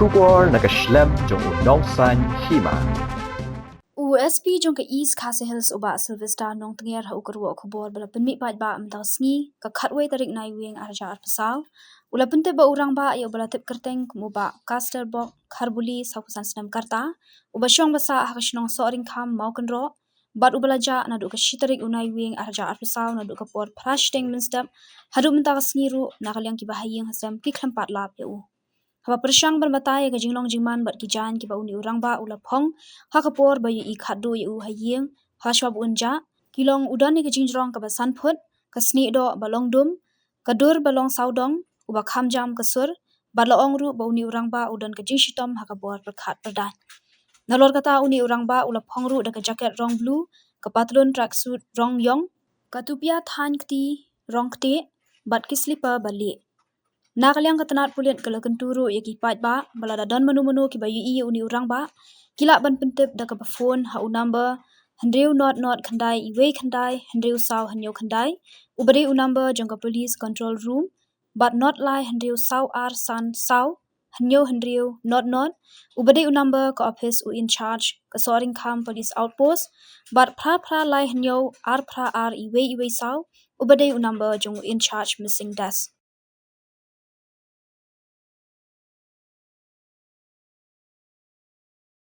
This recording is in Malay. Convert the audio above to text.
Shubor nakaslem jong unongsan Hima. USP jong ka East Khasi Hills uba Sylvester nong tengir ha ukarwa khubor bala penmi pat ba amta sngi ka khatway tarik Naiwieng arja arpasaw ula pente ba urang ba ya bala tip kerteng kumuba caster bok kharbuli saukusan senam karta uba syong basa ha kashnong soring kham maukan ro bat ubala ja nadu ka shitarik Naiwieng arja arpasaw nadu ka por prash teng minstap hadu menta sngi ru nakalyang ki Bahaïing hasam ki khampat lap ya u Haba persyang berbatai ke jinglong jingman bat kijan ki ba uni urang ba ula phong ha kapor ba yi khadu yu haying ha shwab unja kilong udan ni ke jingrong ka ba sanphut ka sni do balong dum kadur balong saudong uba khamjam kasur balong ru ba uni urang ba udan ke jingshitom ha kapor Pyrkhat perdan nalor kata uni urang ba ula phong ru da ke jaket rong blue ka patlon tracksuit rong yong ka tupia than kti rong kti bat ki slipper balik Nakalyang katanat pulit kalau kenturu ya ki pat ba balada don menu-menu ki bayu i uni urang ba kila ban pentip da ka ba phone ha u number handriu not khandai iwe khandai handriu saw hanyo khandai ubade u number jong ka police control room but not lie handriu saw ar san saw hanyo handriu not ubade u number ka office u in charge ka soring kham police outpost but pra lie hanyo ar iwe saw ubade u number jong u in charge missing desk